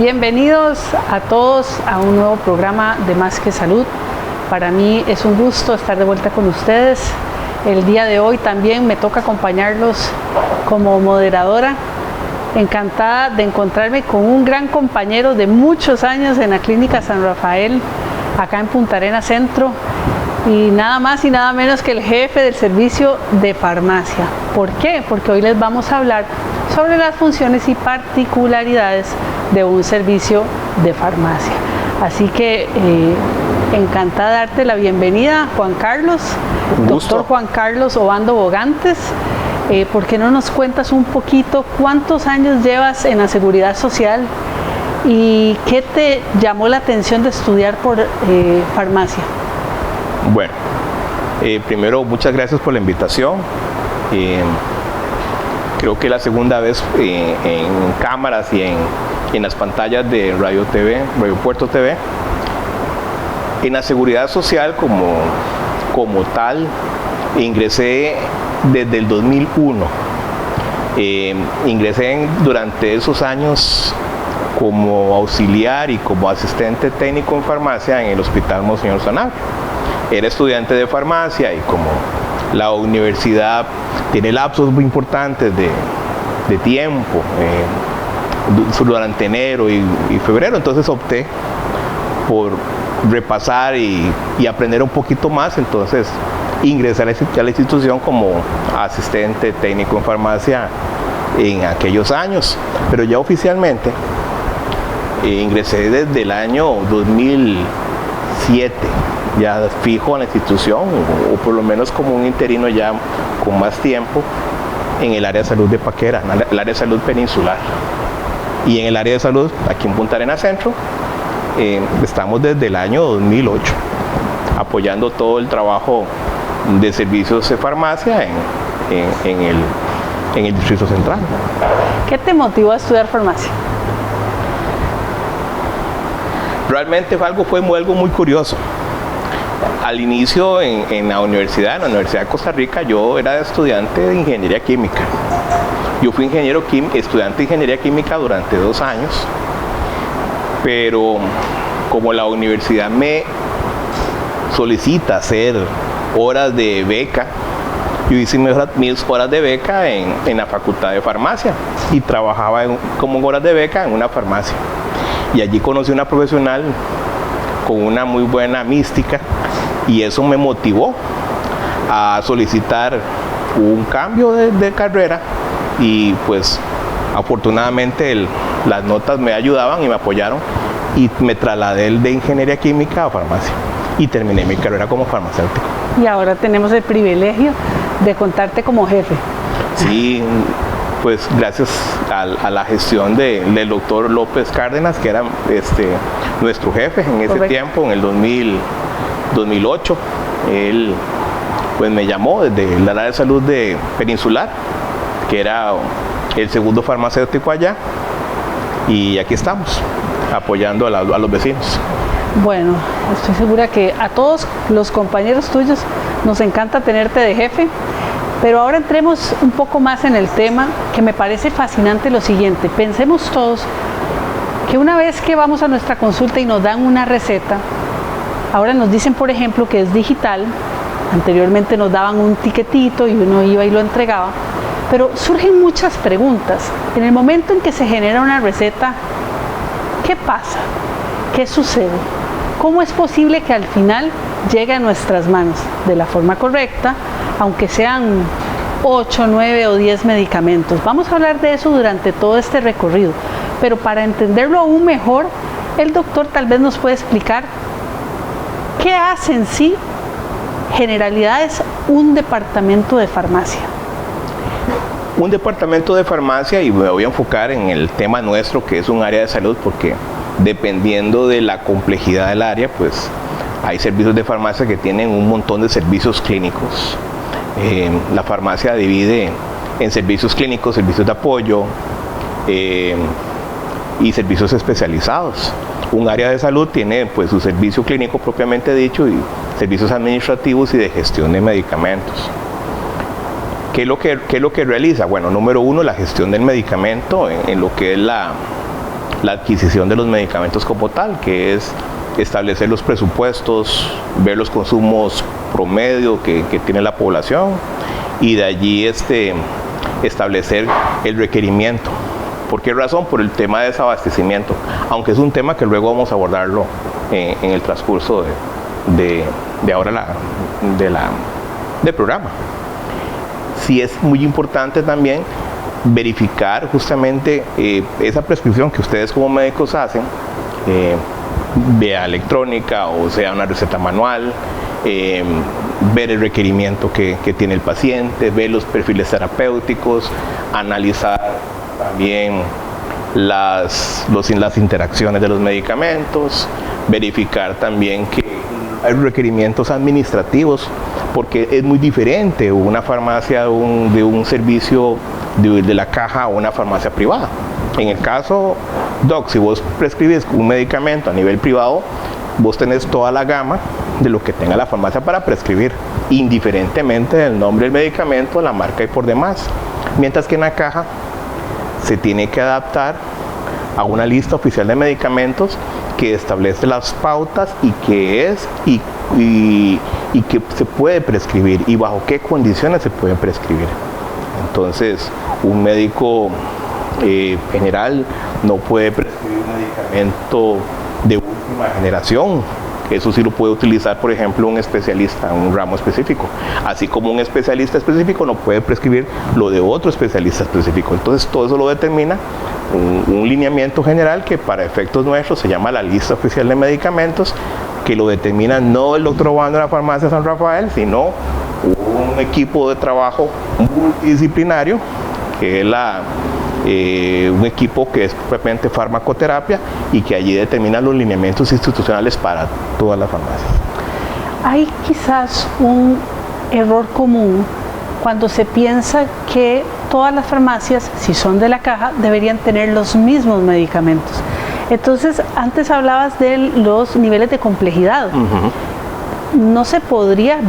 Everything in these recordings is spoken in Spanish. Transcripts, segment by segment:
Bienvenidos a todos a un nuevo programa de Más que Salud. Para mí es un gusto estar de vuelta con ustedes. El día de hoy también me toca acompañarlos como moderadora. Encantada de encontrarme con un gran compañero de muchos años en la Clínica San Rafael, acá en Punta Arenas Centro, y nada más y nada menos que el jefe del servicio de farmacia. ¿Por qué? Porque hoy les vamos a hablar sobre las funciones y particularidades de un servicio de farmacia. Así que encantada de darte la bienvenida, Juan Carlos, doctor Juan Carlos Obando Bogantes. ¿Por qué no nos cuentas un poquito cuántos años llevas en la Seguridad Social y qué te llamó la atención de estudiar por farmacia? Bueno, primero muchas gracias por la invitación. Creo que es la segunda vez en cámaras y en las pantallas de Radio Puerto TV. En la Seguridad Social como tal, ingresé desde el 2001. Ingresé durante esos años como auxiliar y como asistente técnico en farmacia en el Hospital Monseñor Sanabria. Era estudiante de farmacia y como la universidad tiene lapsos muy importantes de tiempo durante enero y febrero, entonces opté por repasar y aprender un poquito más. Entonces ingresé a la institución como asistente técnico en farmacia en aquellos años, pero ya oficialmente ingresé desde el año 2007, ya fijo en la institución, o por lo menos como un interino ya con más tiempo en el área de salud de Paquera, en el área de salud peninsular. Y en el área de salud, aquí en Punta Arenas Centro, estamos desde el año 2008, apoyando todo el trabajo de servicios de farmacia en el Distrito Central. ¿Qué te motivó a estudiar farmacia? Realmente fue algo muy curioso. Al inicio en la Universidad de Costa Rica, yo era estudiante de ingeniería química. Yo fui estudiante de ingeniería química durante 2 años, pero como la universidad me solicita hacer horas de beca, yo hice mis horas de beca en la Facultad de Farmacia y trabajaba como horas de beca en una farmacia. Y allí conocí una profesional con una muy buena mística y eso me motivó a solicitar un cambio de carrera y pues afortunadamente las notas me ayudaban y me apoyaron y me trasladé de ingeniería química a farmacia y terminé mi carrera como farmacéutico. Y ahora tenemos el privilegio de contarte como jefe. Sí, pues gracias a la gestión del doctor López Cárdenas, que era nuestro jefe en ese tiempo, en el 2008. Él pues me llamó desde la área de salud de Peninsular, que era el segundo farmacéutico allá, y aquí estamos, apoyando a los vecinos. Bueno, estoy segura que a todos los compañeros tuyos nos encanta tenerte de jefe, pero ahora entremos un poco más en el tema, que me parece fascinante lo siguiente. Pensemos todos que una vez que vamos a nuestra consulta y nos dan una receta, ahora nos dicen, por ejemplo, que es digital. Anteriormente nos daban un tiquetito y uno iba y lo entregaba, pero surgen muchas preguntas. En el momento en que se genera una receta, ¿qué pasa? ¿Qué sucede? ¿Cómo es posible que al final llegue a nuestras manos de la forma correcta, aunque sean 8, 9 o 10 medicamentos? Vamos a hablar de eso durante todo este recorrido, pero para entenderlo aún mejor, el doctor tal vez nos puede explicar qué hace en sí, generalidades, un departamento de farmacia. Un departamento de farmacia, y me voy a enfocar en el tema nuestro, que es un área de salud, porque dependiendo de la complejidad del área, pues hay servicios de farmacia que tienen un montón de servicios clínicos. La farmacia divide en servicios clínicos, servicios de apoyo y servicios especializados. Un área de salud tiene pues su servicio clínico propiamente dicho y servicios administrativos y de gestión de medicamentos. ¿Qué es lo que realiza? Bueno, número uno, la gestión del medicamento en lo que es la adquisición de los medicamentos como tal, que es establecer los presupuestos, ver los consumos promedio que tiene la población y de allí establecer el requerimiento. ¿Por qué razón? Por el tema de desabastecimiento, aunque es un tema que luego vamos a abordarlo en el transcurso de ahora del programa. Sí es muy importante también verificar justamente esa prescripción que ustedes como médicos hacen, vía electrónica o sea una receta manual, ver el requerimiento que tiene el paciente, ver los perfiles terapéuticos, analizar también las interacciones de los medicamentos, verificar también que hay requerimientos administrativos, porque es muy diferente una farmacia de un servicio de la caja a una farmacia privada. En el caso, Doc, si vos prescribís un medicamento a nivel privado, vos tenés toda la gama de lo que tenga la farmacia para prescribir, indiferentemente del nombre del medicamento, la marca y por demás. Mientras que en la caja se tiene que adaptar a una lista oficial de medicamentos que establece las pautas y qué es y que se puede prescribir y bajo qué condiciones se puede prescribir. Entonces, un médico general no puede prescribir un medicamento de última generación. Eso sí lo puede utilizar, por ejemplo, un especialista en un ramo específico. Así como un especialista específico no puede prescribir lo de otro especialista específico. Entonces, todo eso lo determina un lineamiento general que para efectos nuestros se llama la lista oficial de medicamentos, que lo determina no el doctor Obando de la farmacia San Rafael, sino un equipo de trabajo multidisciplinario, que es un equipo que es propiamente farmacoterapia y que allí determina los lineamientos institucionales para todas las farmacias. Hay quizás un error común cuando se piensa que todas las farmacias, si son de la caja, deberían tener los mismos medicamentos. Entonces, antes hablabas de los niveles de complejidad. No se podría,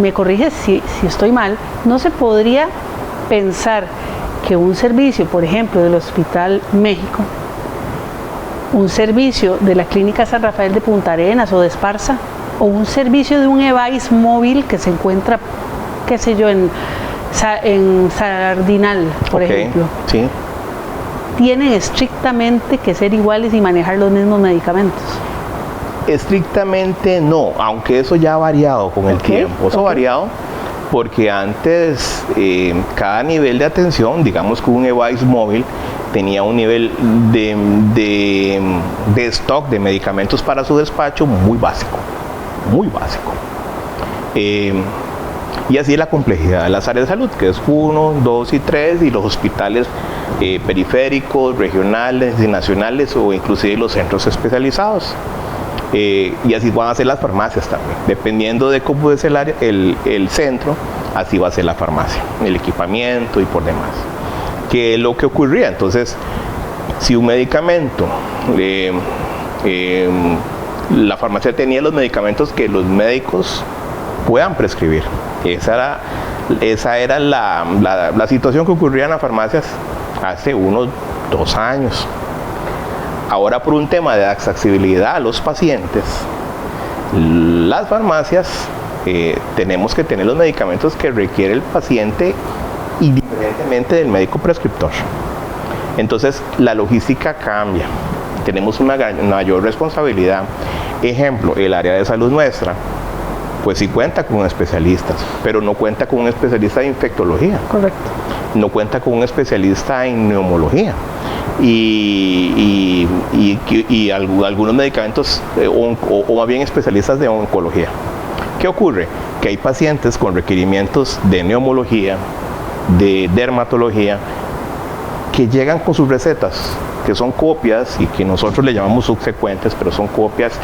me corriges si estoy mal, no se podría pensar que un servicio, por ejemplo, del Hospital México, un servicio de la Clínica San Rafael de Punta Arenas o de Esparza, o un servicio de un EVAIS móvil que se encuentra, qué sé yo, en Sardinal, por ejemplo, sí, tienen estrictamente que ser iguales y manejar los mismos medicamentos. Estrictamente no, aunque eso ya ha variado con el tiempo. Eso ha variado porque antes cada nivel de atención, digamos que un EVAIS móvil tenía un nivel de stock de medicamentos para su despacho muy básico, muy básico. Y así la complejidad de las áreas de salud, que es 1, 2 y 3, y los hospitales periféricos, regionales y nacionales, o inclusive los centros especializados. Y así van a ser las farmacias también, dependiendo de cómo es el área, el centro, así va a ser la farmacia, el equipamiento y por demás. ¿Qué es lo que ocurría? Entonces, si un medicamento, la farmacia tenía los medicamentos que los médicos puedan prescribir. Esa era la situación que ocurría en las farmacias hace unos 2 años. Ahora, por un tema de accesibilidad a los pacientes, las farmacias tenemos que tener los medicamentos que requiere el paciente independientemente del médico prescriptor. Entonces, la logística cambia. Tenemos una mayor responsabilidad. Ejemplo, el área de salud nuestra, pues sí cuenta con especialistas, pero no cuenta con un especialista de infectología. Correcto. No cuenta con un especialista en neumología. Y algunos medicamentos, o más bien especialistas de oncología. ¿Qué ocurre? Que hay pacientes con requerimientos de neumología, de dermatología, que llegan con sus recetas, que son copias y que nosotros le llamamos subsecuentes, pero son copias,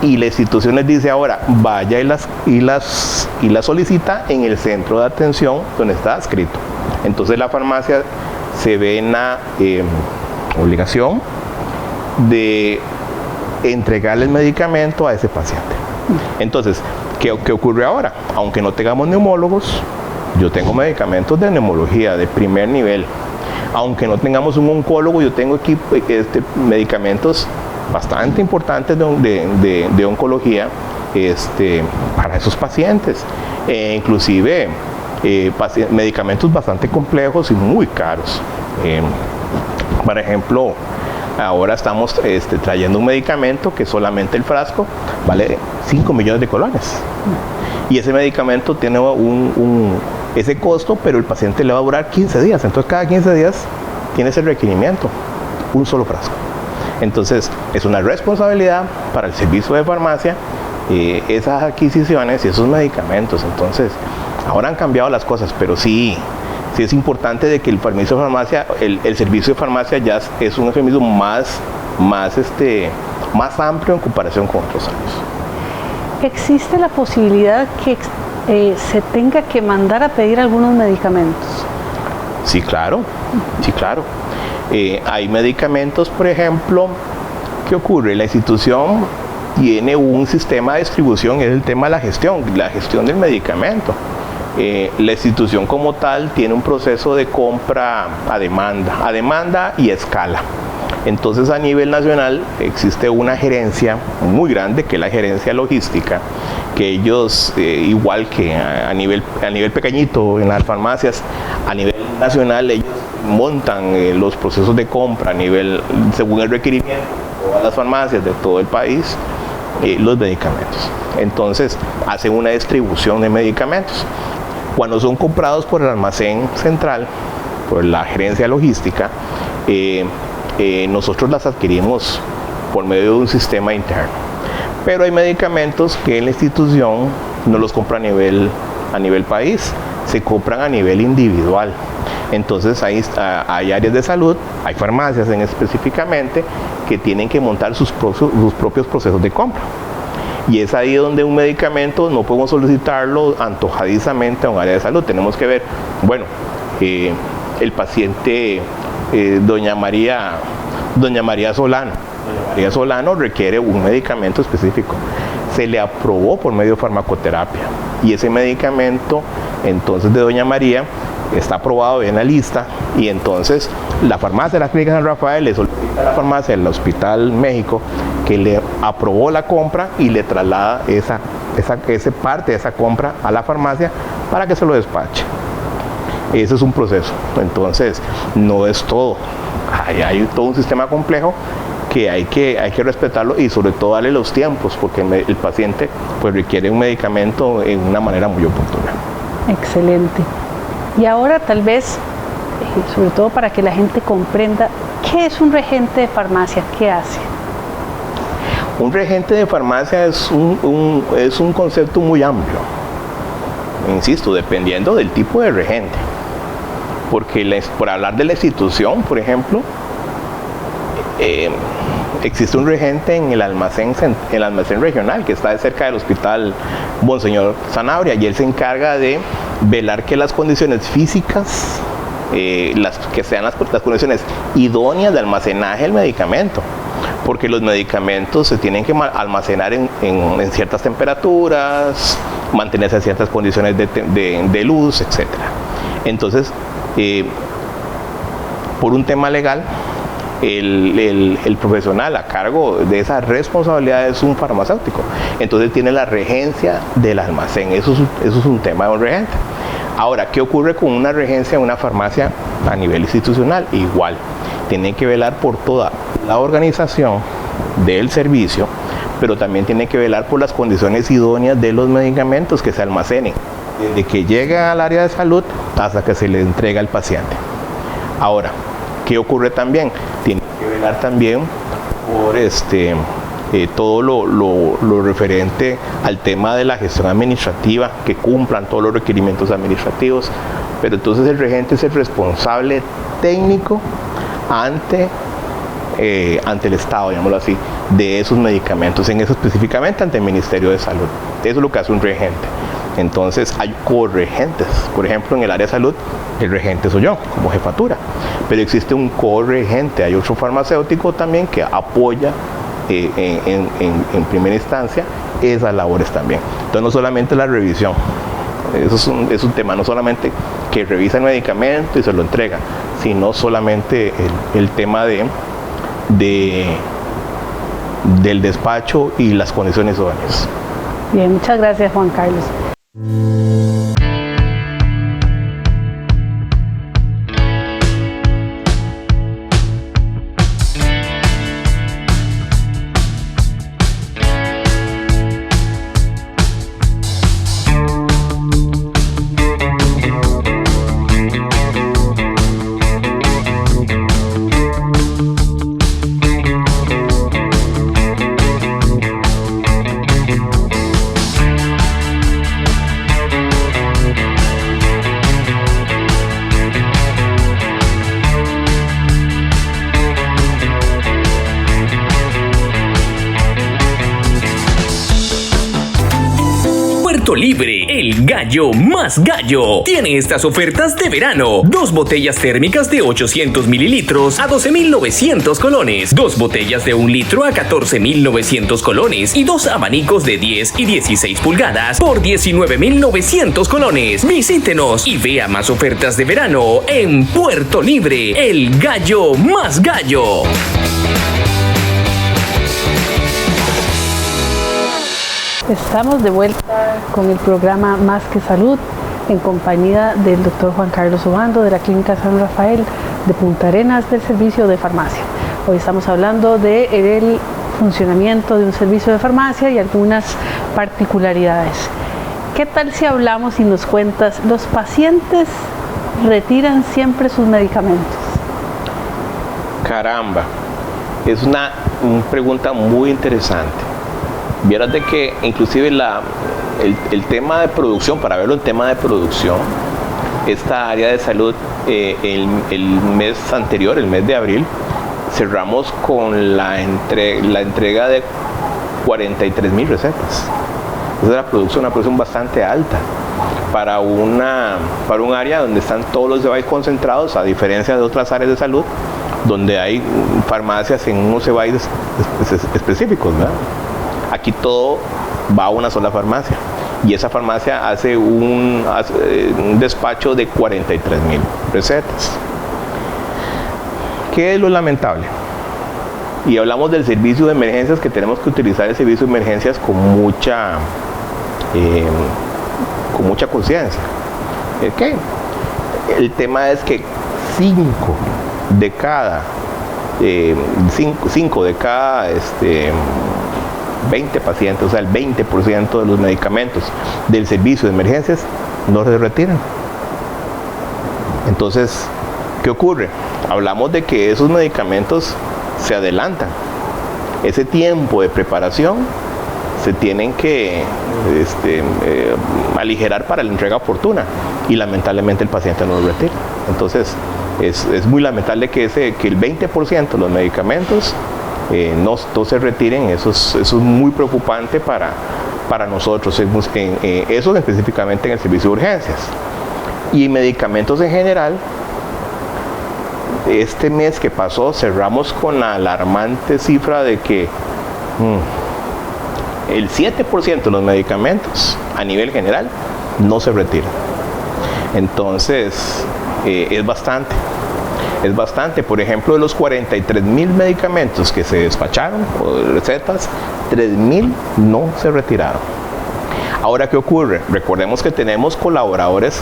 y la institución les dice ahora, vaya y las solicita en el centro de atención donde está escrito. Entonces la farmacia se ve en la obligación de entregarle el medicamento a ese paciente. Entonces, ¿qué ocurre ahora? Aunque no tengamos neumólogos, yo tengo medicamentos de neumología de primer nivel. Aunque no tengamos un oncólogo, yo tengo medicamentos bastante importantes de oncología para esos pacientes. Inclusive medicamentos bastante complejos y muy caros. Por ejemplo, ahora estamos trayendo un medicamento que solamente el frasco vale 5 millones de colones. Y ese medicamento tiene ese costo, pero el paciente le va a durar 15 días. Entonces cada 15 días tiene ese requerimiento, un solo frasco. Entonces es una responsabilidad para el servicio de farmacia esas adquisiciones y esos medicamentos. Entonces ahora han cambiado las cosas, pero sí es importante de que el servicio de farmacia, el servicio de farmacia ya es un servicio más amplio en comparación con otros años. ¿Existe la posibilidad que se tenga que mandar a pedir algunos medicamentos? Sí, claro. Hay medicamentos, por ejemplo, ¿qué ocurre? La institución tiene un sistema de distribución, es el tema de la gestión del medicamento. La institución como tal tiene un proceso de compra a demanda y a escala. Entonces a nivel nacional existe una gerencia muy grande, que es la gerencia logística, que ellos, igual que a nivel pequeñito en las farmacias, a nivel nacional ellos montan los procesos de compra según el requerimiento de todas las farmacias de todo el país, los medicamentos. Entonces hacen una distribución de medicamentos. Cuando son comprados por el almacén central, por la gerencia logística, nosotros las adquirimos por medio de un sistema interno. Pero hay medicamentos que la institución no los compra a nivel país, se compran a nivel individual. Entonces hay áreas de salud, hay farmacias específicamente que tienen que montar sus propios procesos de compra. Y es ahí donde un medicamento no podemos solicitarlo antojadizamente a un área de salud. Tenemos que ver, el paciente doña María Solano. Doña María Solano requiere un medicamento específico. Se le aprobó por medio de farmacoterapia. Y ese medicamento, entonces, de doña María, está aprobado en la lista, y entonces la farmacia de la Clínica San Rafael le solicita a la farmacia del Hospital México que le aprobó la compra y le traslada esa parte de esa compra a la farmacia para que se lo despache. Ese es un proceso. Entonces no es todo, hay todo un sistema complejo que hay que respetarlo, y sobre todo darle los tiempos, porque el paciente pues requiere un medicamento en una manera muy oportuna. Excelente. Y ahora tal vez, sobre todo para que la gente comprenda, ¿qué es un regente de farmacia? ¿Qué hace? Un regente de farmacia es un concepto muy amplio. Insisto, dependiendo del tipo de regente. Porque por hablar de la institución, por ejemplo, existe un regente en el almacén regional que está cerca del Hospital Monseñor Sanabria, y él se encarga de velar que las condiciones físicas, que sean las condiciones idóneas de almacenaje del medicamento, porque los medicamentos se tienen que almacenar en ciertas temperaturas, mantenerse en ciertas condiciones de luz, etc. Entonces, por un tema legal, el profesional a cargo de esa responsabilidad es un farmacéutico. Entonces tiene la regencia del almacén. Eso es un tema de un regente. Ahora, ¿qué ocurre con una regencia en una farmacia a nivel institucional? Igual, tiene que velar por toda la organización del servicio, pero también tiene que velar por las condiciones idóneas de los medicamentos que se almacenen, desde que llega al área de salud hasta que se le entrega al paciente. Ahora, ¿qué ocurre también? Tiene que velar también por todo lo referente al tema de la gestión administrativa, que cumplan todos los requerimientos administrativos. Pero entonces el regente es el responsable técnico ante el Estado, digámoslo así, de esos medicamentos, en eso específicamente ante el Ministerio de Salud. Eso es lo que hace un regente. Entonces hay corregentes. Por ejemplo, en el área de salud, el regente soy yo, como jefatura. Pero existe un corregente, hay otro farmacéutico también que apoya en primera instancia esas labores también. Entonces no solamente la revisión, eso es un tema, no solamente que revisa el medicamento y se lo entrega, sino solamente el tema del despacho y las condiciones idóneas. Bien, muchas gracias, Juan Carlos. Libre, el gallo más gallo. Tiene estas ofertas de verano. 2 botellas térmicas de 800 mililitros a 12.900 colones. 2 botellas de 1 litro a 14.900 colones. Y 2 abanicos de 10 y 16 pulgadas por 19.900 colones. Visítenos y vea más ofertas de verano en Puerto Libre, el gallo más gallo. Estamos de vuelta con el programa Más que Salud en compañía del doctor Juan Carlos Obando de la Clínica San Rafael de Punta Arenas del servicio de farmacia. Hoy estamos hablando del funcionamiento de un servicio de farmacia y algunas particularidades. ¿Qué tal si hablamos y nos cuentas, los pacientes retiran siempre sus medicamentos? Caramba, es una pregunta muy interesante. Vieras de que inclusive el tema de producción, para verlo en tema de producción, esta área de salud, el mes anterior, el mes de abril, cerramos con la entrega de 43,000 recetas. Esa es una producción bastante alta para un área donde están todos los devices concentrados, a diferencia de otras áreas de salud, donde hay farmacias en unos devices específicos, ¿verdad? Aquí todo va a una sola farmacia y esa farmacia hace un despacho de 43,000 recetas. ¿Qué es lo lamentable? Y hablamos del servicio de emergencias, que tenemos que utilizar el servicio de emergencias con mucha conciencia. ¿Okay? El tema es que 5 de cada 20 pacientes, o sea, el 20% de los medicamentos del servicio de emergencias no se retiran. Entonces, ¿qué ocurre? Hablamos de que esos medicamentos se adelantan. Ese tiempo de preparación se tienen que aligerar para la entrega oportuna y lamentablemente el paciente no lo retira. Entonces, es muy lamentable que el 20% de los medicamentos no se retiren. Eso es muy preocupante para nosotros, eso específicamente en el servicio de urgencias. Y medicamentos en general, este mes que pasó cerramos con la alarmante cifra de que el 7% de los medicamentos a nivel general no se retiran. Entonces, es bastante. Por ejemplo, de los 43,000 medicamentos que se despacharon, o recetas, 3,000 no se retiraron. Ahora, ¿qué ocurre? Recordemos que tenemos colaboradores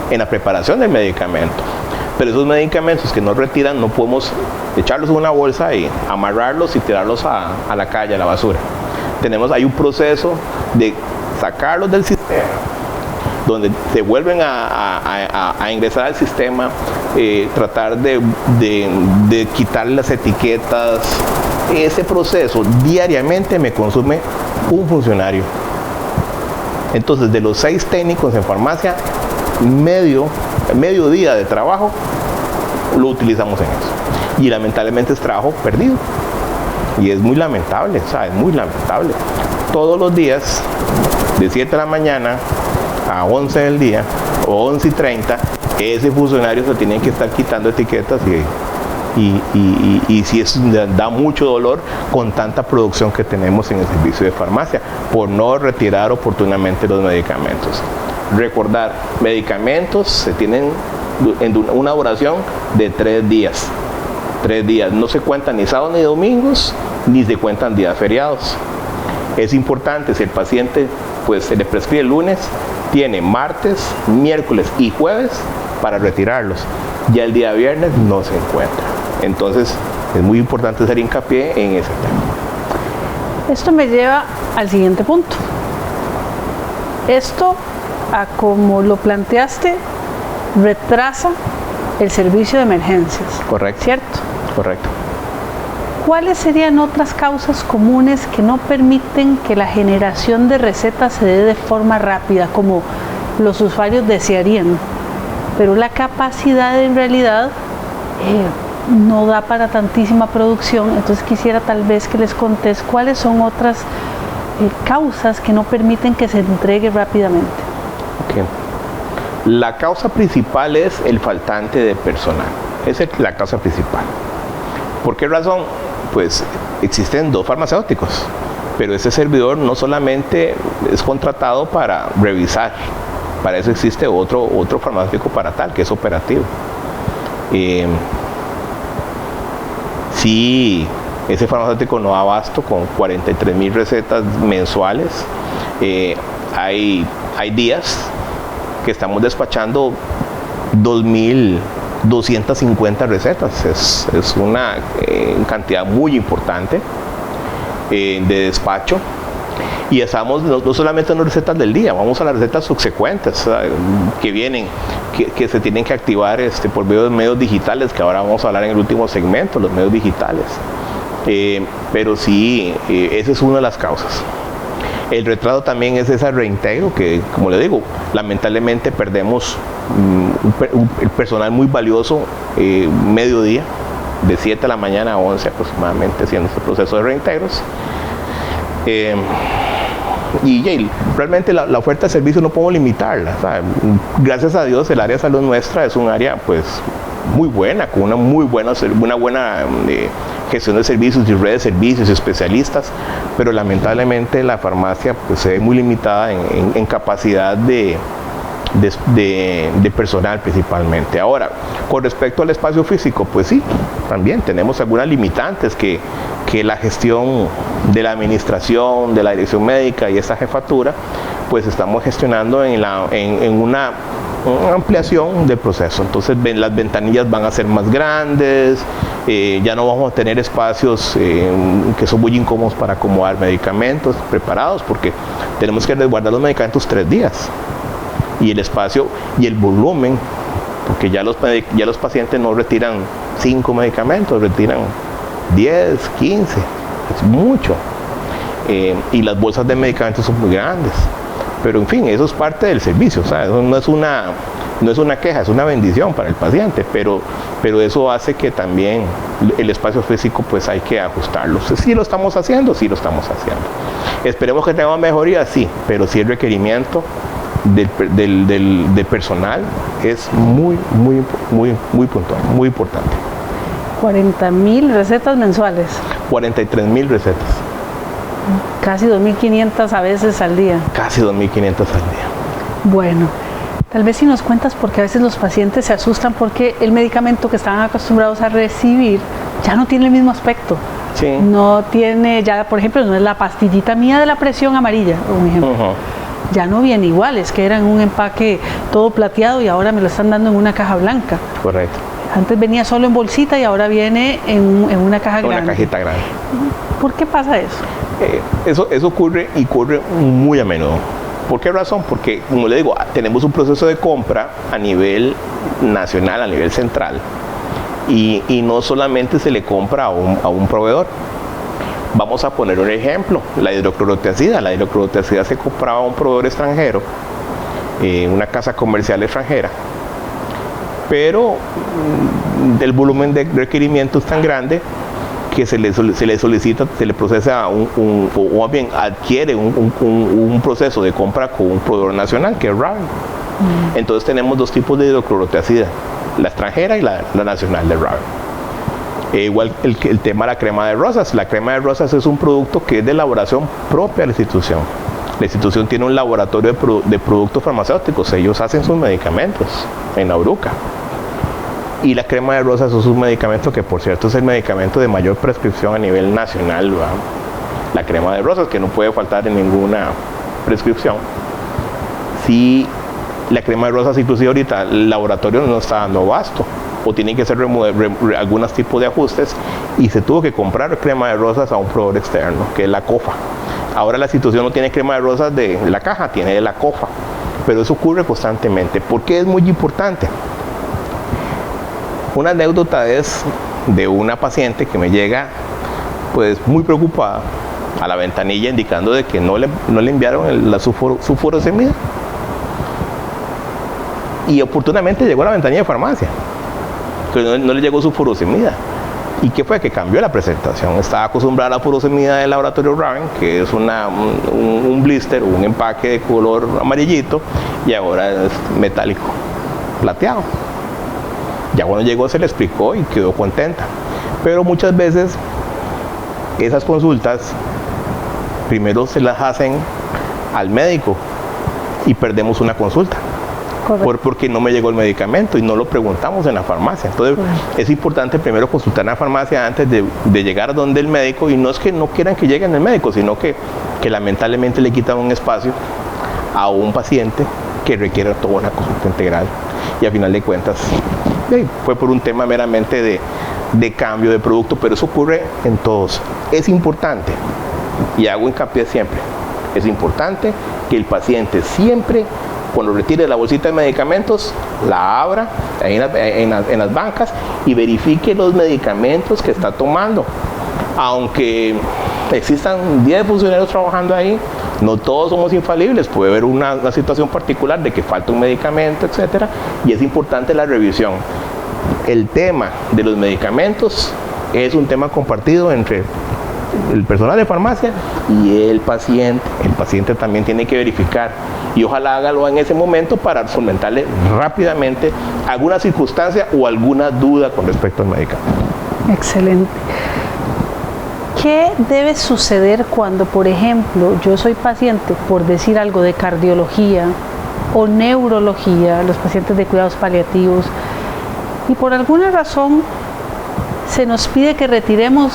en la preparación del medicamento, pero esos medicamentos que no retiran no podemos echarlos en una bolsa y amarrarlos y tirarlos a la calle, a la basura. Hay un proceso de sacarlos del sistema, donde se vuelven a ingresar al sistema, tratar de quitar las etiquetas. Ese proceso diariamente me consume un funcionario. Entonces, de los 6 técnicos en farmacia, medio día de trabajo lo utilizamos en eso. Y lamentablemente es trabajo perdido. Y es muy lamentable, es muy lamentable. Todos los días, de 7 de la mañana a 11 del día, o 11:30, ese funcionario se tiene que estar quitando etiquetas y sí da mucho dolor con tanta producción que tenemos en el servicio de farmacia por no retirar oportunamente los medicamentos. Recordar, medicamentos se tienen en una duración de 3 días. 3 días. No se cuentan ni sábados ni domingos, ni se cuentan días feriados. Es importante, si el paciente pues se le prescribe el lunes, tiene martes, miércoles y jueves para retirarlos. Ya el día viernes no se encuentra. Entonces es muy importante hacer hincapié en ese tema. Esto me lleva al siguiente punto. Esto, a como lo planteaste, retrasa el servicio de emergencias. Correcto. ¿Cierto? Correcto. ¿Cuáles serían otras causas comunes que no permiten que la generación de recetas se dé de forma rápida, como los usuarios desearían? Pero la capacidad en realidad no da para tantísima producción. Entonces quisiera tal vez que les contés cuáles son otras causas que no permiten que se entregue rápidamente. Okay. La causa principal es el faltante de personal. Esa es la causa principal. ¿Por qué razón? Pues existen 2 farmacéuticos, pero ese servidor no solamente es contratado para revisar, para eso existe otro farmacéutico para tal, que es operativo. Si ese farmacéutico no da abasto con 43,000 recetas mensuales, hay días que estamos despachando 2,250 recetas. Es una cantidad muy importante de despacho. Y estamos no solamente en las recetas del día, vamos a las recetas subsecuentes que vienen, que se tienen que activar por medio de medios digitales, que ahora vamos a hablar en el último segmento, los medios digitales. Pero sí, esa es una de las causas. El retraso también es ese reintegro que, como le digo, lamentablemente perdemos el personal muy valioso mediodía, de 7 de la mañana a 11 aproximadamente, haciendo este proceso de reintegros. Y realmente la oferta de servicio no podemos limitarla. Gracias a Dios el área de salud nuestra es un área pues muy buena, con una buena gestión de servicios y red de servicios y especialistas, pero lamentablemente la farmacia pues se ve muy limitada en capacidad de personal principalmente. Ahora, con respecto al espacio físico, pues sí, también tenemos algunas limitantes que la gestión de la administración, de la dirección médica y esta jefatura, pues estamos gestionando en una ampliación del proceso. Entonces las ventanillas van a ser más grandes, ya no vamos a tener espacios que son muy incómodos para acomodar medicamentos preparados, porque tenemos que resguardar los medicamentos 3 días. Y el espacio y el volumen, porque ya los pacientes no retiran 5 medicamentos, retiran 10, 15, es mucho. Y las bolsas de medicamentos son muy grandes. Pero en fin, eso es parte del servicio, o sea, eso no es una queja, es una bendición para el paciente, pero eso hace que también el espacio físico pues hay que ajustarlo. Sí lo estamos haciendo, Esperemos que tengamos mejoría, sí, pero sí el requerimiento del personal es muy puntual, muy importante. 40,000 recetas mensuales. 43,000 recetas. Casi 2,500 a veces al día. Casi 2,500 al día. Bueno, tal vez si nos cuentas, porque a veces los pacientes se asustan porque el medicamento que estaban acostumbrados a recibir ya no tiene el mismo aspecto. Sí. No tiene, ya por ejemplo, no es la pastillita mía de la presión amarilla, un ejemplo. Ya no viene igual, es que era en un empaque todo plateado y ahora me lo están dando en una caja blanca. Correcto. Antes venía solo en bolsita y ahora viene en una caja grande. Una cajita grande. ¿Por qué pasa eso? Eso ocurre muy a menudo. ¿Por qué razón? Porque, como le digo, tenemos un proceso de compra a nivel nacional, a nivel central, y no solamente se le compra a un proveedor. Vamos a poner un ejemplo, la hidroclorotiazida. La hidroclorotiazida se compraba a un proveedor extranjero, una casa comercial extranjera, pero el volumen de requerimiento es tan grande que se le solicita, se le procesa o bien adquiere un proceso de compra con un proveedor nacional, que es RAVE. Entonces tenemos 2 tipos de hidroclorotiazida, la extranjera y la nacional de RAVE. Igual el tema de la crema de rosas. La crema de rosas es un producto que es de elaboración propia de la institución. La institución tiene un laboratorio de productos farmacéuticos. Ellos hacen sus medicamentos en la URUCA. Y la crema de rosas es un medicamento que, por cierto, es el medicamento de mayor prescripción a nivel nacional, ¿verdad? La crema de rosas, que no puede faltar en ninguna prescripción. Sí, la crema de rosas, inclusive ahorita el laboratorio no está dando abasto, o tienen que hacer algunos tipos de ajustes, y se tuvo que comprar crema de rosas a un proveedor externo, que es la COFA. Ahora la institución no tiene crema de rosas de la caja, tiene de la COFA, pero eso ocurre constantemente. ¿Por qué es muy importante? Una anécdota es de una paciente que me llega pues muy preocupada a la ventanilla, indicando de que no le enviaron su furosemida, y oportunamente llegó a la ventanilla de farmacia, pero no le llegó su furosemida. ¿Y qué fue? Que cambió la presentación. Estaba acostumbrada a la furosemida del laboratorio Raven, que es un blister, un empaque de color amarillito, y ahora es metálico, plateado. Ya cuando llegó se le explicó y quedó contenta. Pero muchas veces esas consultas primero se las hacen al médico y perdemos una consulta. Porque no me llegó el medicamento y no lo preguntamos en la farmacia. Entonces es importante primero consultar en la farmacia antes de llegar a donde el médico, y no es que no quieran que lleguen al médico, sino que lamentablemente le quitan un espacio a un paciente que requiere toda una consulta integral, y a final de cuentas fue por un tema meramente de cambio de producto, pero eso ocurre en todos. Es importante, y hago hincapié siempre, es importante que el paciente siempre, cuando retire la bolsita de medicamentos, la abra en las bancas y verifique los medicamentos que está tomando. Aunque existan 10 funcionarios trabajando ahí, no todos somos infalibles. Puede haber una situación particular de que falta un medicamento, etcétera, y es importante la revisión. El tema de los medicamentos es un tema compartido entre el personal de farmacia y el paciente. El paciente también tiene que verificar, y ojalá hágalo en ese momento para solventarle rápidamente alguna circunstancia o alguna duda con respecto al medicamento. Excelente. ¿Qué debe suceder cuando, por ejemplo, yo soy paciente, por decir algo, de cardiología o neurología, los pacientes de cuidados paliativos, y por alguna razón se nos pide que retiremos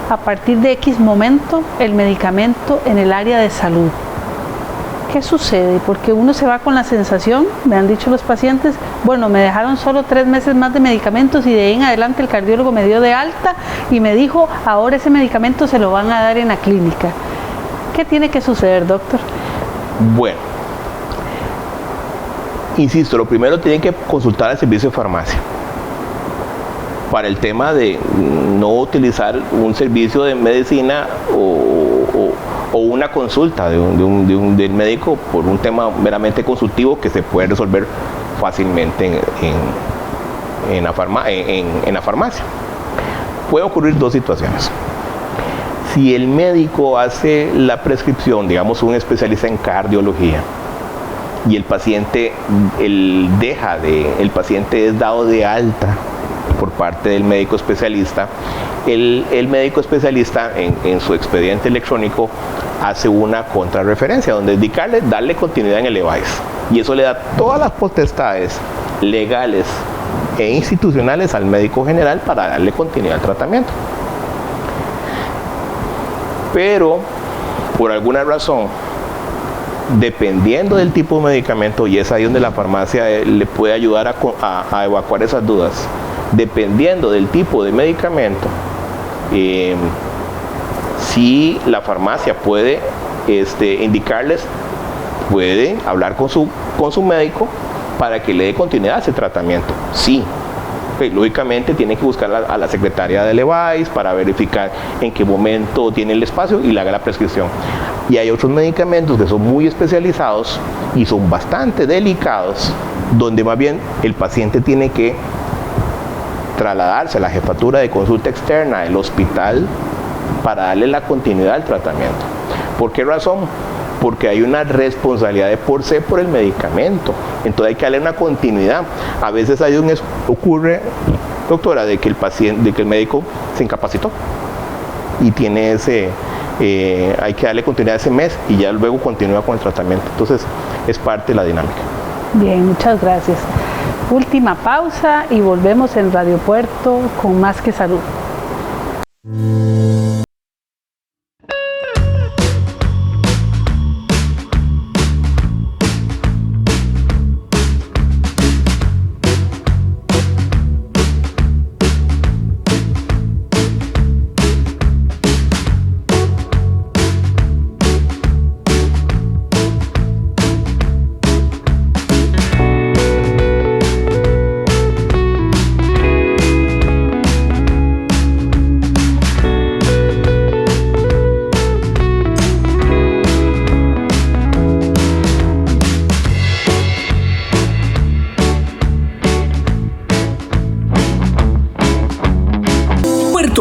a partir de X momento el medicamento en el área de salud? ¿Qué sucede? Porque uno se va con la sensación, me han dicho los pacientes, bueno, me dejaron solo 3 meses más de medicamentos y de ahí en adelante el cardiólogo me dio de alta y me dijo, ahora ese medicamento se lo van a dar en la clínica. ¿Qué tiene que suceder, doctor? Bueno, insisto, lo primero tienen que consultar al servicio de farmacia para el tema de no utilizar un servicio de medicina o una consulta del médico por un tema meramente consultivo que se puede resolver fácilmente en la farmacia. Puede ocurrir 2 situaciones. Si el médico hace la prescripción, digamos un especialista en cardiología, y el paciente el paciente es dado de alta por parte del médico especialista, el médico especialista en su expediente electrónico hace una contrarreferencia donde darle continuidad en el EVAIS, y eso le da todas las potestades legales e institucionales al médico general para darle continuidad al tratamiento. Pero por alguna razón, dependiendo del tipo de medicamento, y es ahí donde la farmacia le puede ayudar a evacuar esas dudas, dependiendo del tipo de medicamento, si la farmacia puede indicarles, puede hablar con su médico para que le dé continuidad a ese tratamiento. Sí, lógicamente tiene que buscar a la secretaria del EVAIS para verificar en qué momento tiene el espacio y le haga la prescripción. Y hay otros medicamentos que son muy especializados y son bastante delicados, donde más bien el paciente tiene que trasladarse a la jefatura de consulta externa del hospital para darle la continuidad al tratamiento. ¿Por qué razón? Porque hay una responsabilidad de por sí por el medicamento, entonces hay que darle una continuidad. A veces ocurre, doctora, de que el médico se incapacitó y tiene hay que darle continuidad ese mes y ya luego continúa con el tratamiento. Entonces es parte de la dinámica. Bien, muchas gracias. última pausa y volvemos en Radio Puerto con Más que Salud.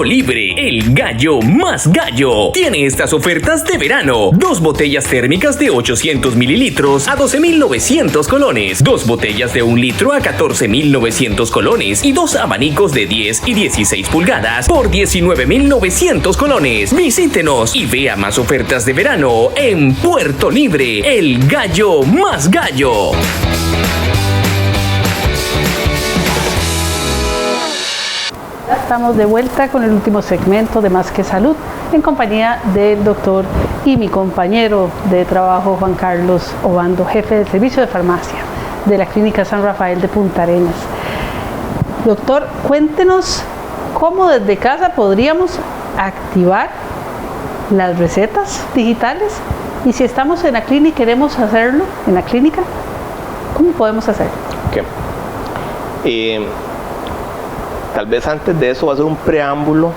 Libre, el gallo más gallo. Tiene estas ofertas de verano. 2 botellas térmicas de 800 mililitros a 12.900 colones. 2 botellas de 1 litro a 14.900 colones. Y 2 abanicos de 10 y 16 pulgadas por 19.900 colones. Visítenos y vea más ofertas de verano en Puerto Libre, el gallo más gallo. Estamos de vuelta con el último segmento de Más que Salud en compañía del doctor y mi compañero de trabajo Juan Carlos Obando, jefe del servicio de farmacia de la Clínica San Rafael de Punta Arenas. Doctor, cuéntenos cómo desde casa podríamos activar las recetas digitales y si estamos en la clínica y queremos hacerlo en la clínica, ¿cómo podemos hacerlo? Okay. Tal vez antes de eso va a ser un preámbulo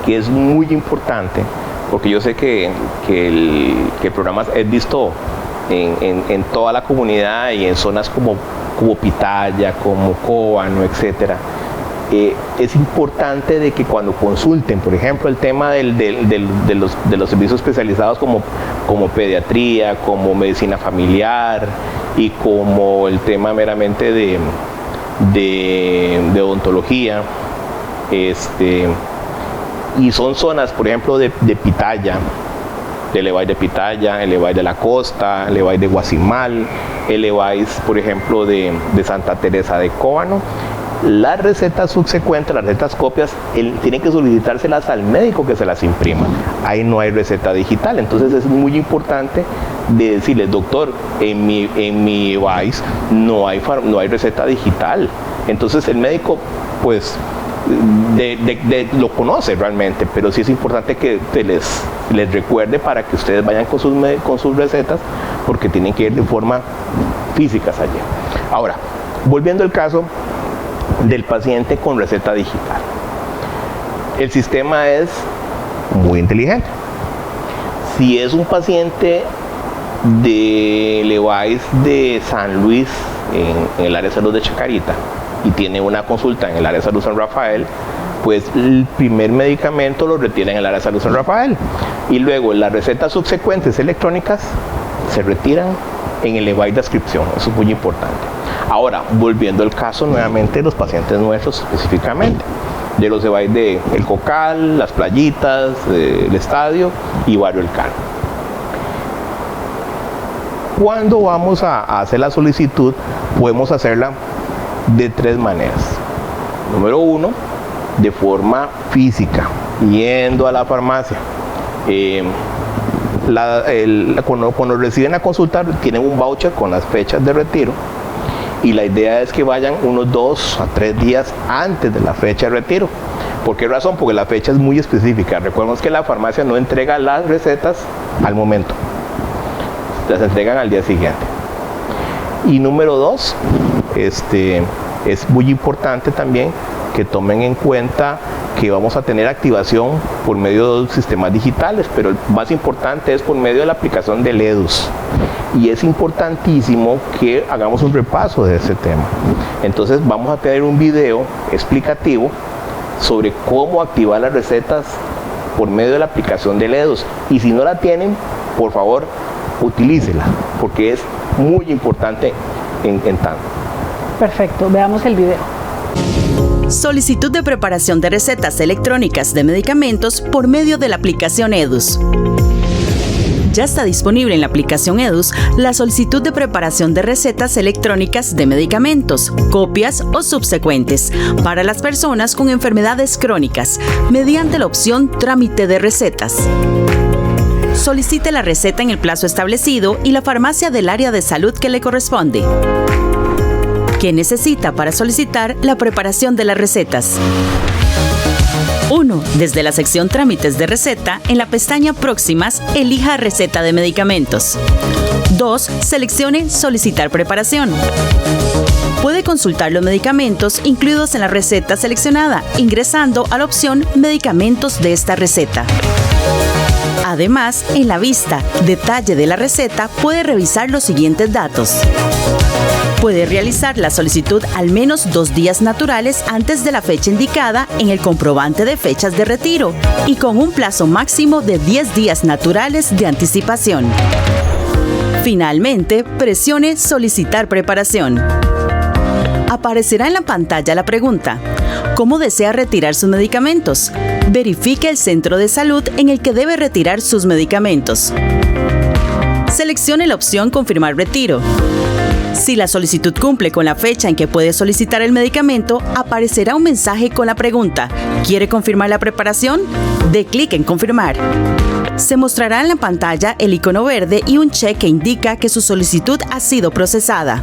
que es muy importante, porque yo sé que el programa es visto en toda la comunidad y en zonas como Pitaya, como Cóbano, etc. Es importante de que cuando consulten, por ejemplo, el tema de los servicios especializados como pediatría, como medicina familiar y como el tema meramente de odontología, y son zonas, por ejemplo, de Pitaya, el EVAI de Pitaya, el EVAI de la Costa, el EVAI de Guasimal, el EVAI, por ejemplo, de Santa Teresa de Cóbano. Las recetas subsecuentes, las recetas copias, tienen que solicitárselas al médico que se las imprima. Ahí no hay receta digital, entonces es muy importante de decirles, doctor, en mi EVAIS no hay receta digital. Entonces el médico, pues, lo conoce realmente, pero sí es importante que les recuerde para que ustedes vayan con sus recetas, porque tienen que ir de forma física allí. Ahora, volviendo al caso del paciente con receta digital. El sistema es muy inteligente. Si es un paciente de EVAIS de San Luis, en el área de salud de Chacarita, y tiene una consulta en el área de salud San Rafael, pues el primer medicamento lo retira en el área de salud San Rafael. Y luego las recetas subsecuentes electrónicas se retiran en el EVAIS de adscripción. Eso es muy importante. Ahora, volviendo al caso nuevamente de los pacientes nuestros específicamente, de los EVAIS de El Cocal, Las Playitas, el Estadio y Barrio El Cano. Cuando vamos a hacer la solicitud, podemos hacerla de 3 maneras. Número 1, de forma física, yendo a la farmacia. Cuando reciben a consultar, tienen un voucher con las fechas de retiro. Y la idea es que vayan unos 2 a 3 días antes de la fecha de retiro. ¿Por qué razón? Porque la fecha es muy específica. Recuerden que la farmacia no entrega las recetas al momento, las entregan al día siguiente. Y número 2, es muy importante también que tomen en cuenta que vamos a tener activación por medio de sistemas digitales, pero el más importante es por medio de la aplicación del EDUS. Y es importantísimo que hagamos un repaso de ese tema. Entonces vamos a tener un video explicativo sobre cómo activar las recetas por medio de la aplicación del EDUS. Y si no la tienen, por favor, utilícela, porque es muy importante en tanto. Perfecto, veamos el video. Solicitud de preparación de recetas electrónicas de medicamentos por medio de la aplicación EDUS. Ya está disponible en la aplicación EDUS la solicitud de preparación de recetas electrónicas de medicamentos, copias o subsecuentes, para las personas con enfermedades crónicas, mediante la opción Trámite de recetas. Solicite la receta en el plazo establecido y la farmacia del área de salud que le corresponde. ¿Qué necesita para solicitar la preparación de las recetas? 1. Desde la sección Trámites de receta, en la pestaña Próximas, elija Receta de medicamentos. 2. Seleccione Solicitar preparación. Puede consultar los medicamentos incluidos en la receta seleccionada, ingresando a la opción Medicamentos de esta receta. Además, en la vista Detalle de la receta puede revisar los siguientes datos. Puede realizar la solicitud al menos 2 días naturales antes de la fecha indicada en el comprobante de fechas de retiro y con un plazo máximo de 10 días naturales de anticipación. Finalmente, presione Solicitar preparación. Aparecerá en la pantalla la pregunta: ¿cómo desea retirar sus medicamentos? Verifique el centro de salud en el que debe retirar sus medicamentos. Seleccione la opción Confirmar retiro. Si la solicitud cumple con la fecha en que puede solicitar el medicamento, aparecerá un mensaje con la pregunta: ¿quiere confirmar la preparación? Dé clic en Confirmar. Se mostrará en la pantalla el icono verde y un check que indica que su solicitud ha sido procesada.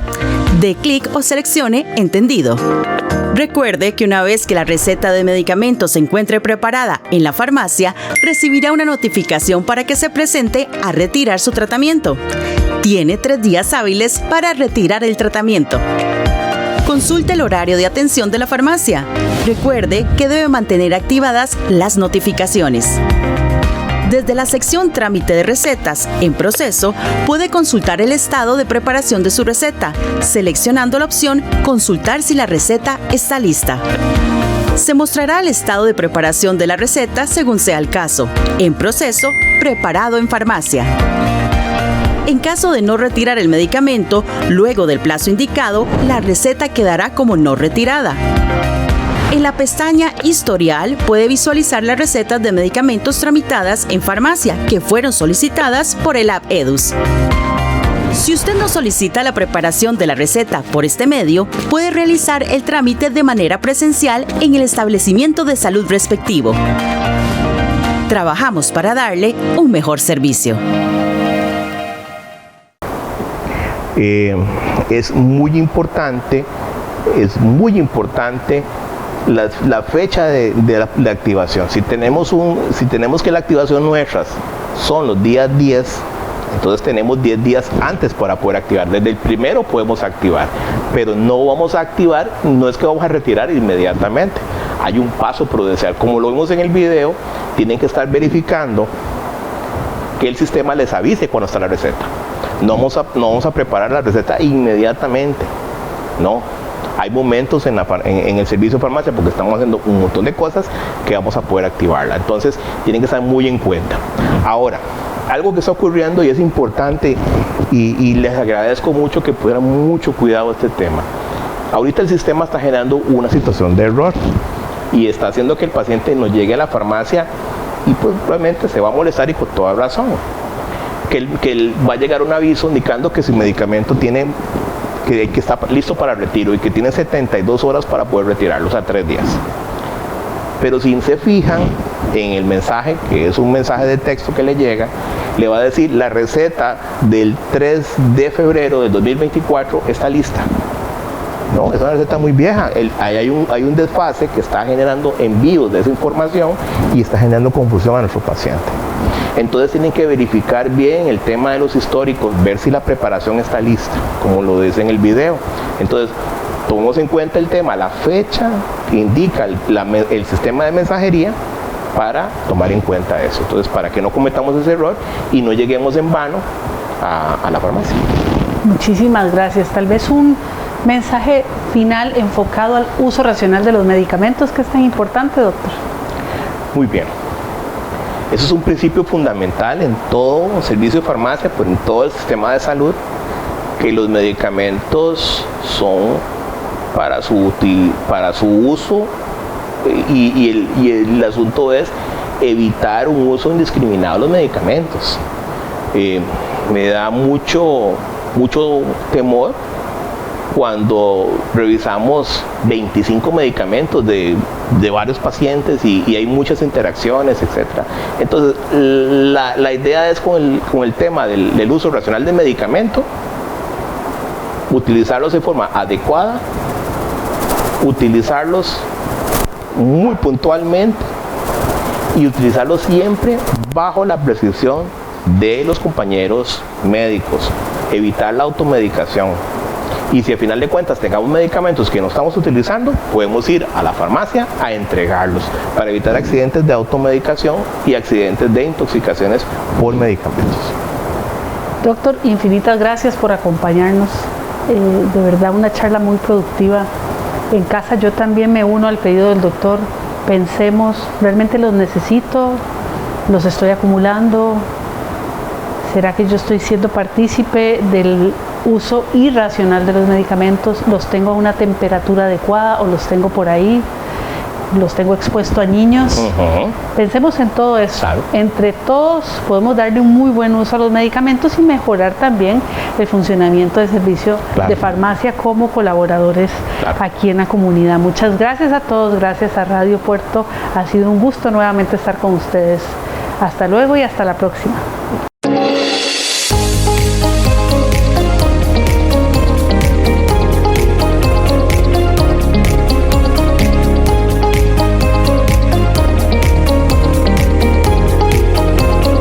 Dé clic o seleccione Entendido. Recuerde que una vez que la receta de medicamentos se encuentre preparada en la farmacia, recibirá una notificación para que se presente a retirar su tratamiento. Tiene 3 días hábiles para retirar el tratamiento. Consulte el horario de atención de la farmacia. Recuerde que debe mantener activadas las notificaciones. Desde la sección Trámite de recetas, en proceso, puede consultar el estado de preparación de su receta, seleccionando la opción Consultar si la receta está lista. Se mostrará el estado de preparación de la receta según sea el caso. En proceso, preparado en farmacia. En caso de no retirar el medicamento, luego del plazo indicado, la receta quedará como no retirada. En la pestaña Historial puede visualizar las recetas de medicamentos tramitadas en farmacia que fueron solicitadas por el app EDUS. Si usted no solicita la preparación de la receta por este medio, puede realizar el trámite de manera presencial en el establecimiento de salud respectivo. Trabajamos para darle un mejor servicio. Es muy importante la fecha de activación. Si tenemos que la activación nuestras son los días 10, entonces tenemos 10 días antes para poder activar. Desde el primero podemos activar, pero no vamos a activar, no es que vamos a retirar inmediatamente. Hay un paso prudencial. Como lo vimos en el video, tienen que estar verificando que el sistema les avise cuando está la receta. No vamos a preparar la receta inmediatamente, no. Hay momentos en el servicio de farmacia, porque estamos haciendo un montón de cosas, que vamos a poder activarla. Entonces, tienen que estar muy en cuenta. Ahora, algo que está ocurriendo y es importante, y les agradezco mucho que pusieran mucho cuidado a este tema. Ahorita el sistema está generando una situación de error y está haciendo que el paciente no llegue a la farmacia y pues probablemente se va a molestar, y con toda razón. Que va a llegar un aviso indicando que su medicamento que está listo para retiro y que tiene 72 horas para poder retirarlo, o sea, 3 días. Pero si se fijan en el mensaje, que es un mensaje de texto que le llega, le va a decir: la receta del 3 de febrero del 2024 está lista. No, es una receta muy vieja. Hay un desfase que está generando envíos de esa información y está generando confusión a nuestro paciente. Entonces tienen que verificar bien el tema de los históricos, ver si la preparación está lista, como lo dice en el video. Entonces, tomemos en cuenta el tema, la fecha que indica el sistema de mensajería, para tomar en cuenta eso. Entonces, para que no cometamos ese error y no lleguemos en vano a la farmacia. Muchísimas gracias. Tal vez un mensaje final enfocado al uso racional de los medicamentos, que es tan importante, doctor. Muy bien. Eso es un principio fundamental en todo servicio de farmacia, pues en todo el sistema de salud, que los medicamentos son para su uso, y el asunto es evitar un uso indiscriminado de los medicamentos. Me da mucho temor cuando revisamos 25 medicamentos de varios pacientes y hay muchas interacciones, etc. Entonces, la idea es con el tema del uso racional de medicamento, utilizarlos de forma adecuada, utilizarlos muy puntualmente y utilizarlos siempre bajo la prescripción de los compañeros médicos, evitar la automedicación. Y si al final de cuentas tengamos medicamentos que no estamos utilizando, podemos ir a la farmacia a entregarlos para evitar accidentes de automedicación y accidentes de intoxicaciones por medicamentos. Doctor, infinitas gracias por acompañarnos. De verdad, una charla muy productiva. En casa yo también me uno al pedido del doctor. Pensemos, ¿realmente los necesito? ¿Los estoy acumulando? ¿Será que yo estoy siendo partícipe del uso irracional de los medicamentos? ¿Los tengo a una temperatura adecuada o los tengo por ahí? ¿Los tengo expuesto a niños? Pensemos en todo eso. Claro. Entre todos podemos darle un muy buen uso a los medicamentos y mejorar también el funcionamiento del servicio de farmacia como colaboradores aquí en la comunidad. Muchas gracias a todos, gracias a Radio Puerto. Ha sido un gusto nuevamente estar con ustedes. Hasta luego y hasta la próxima.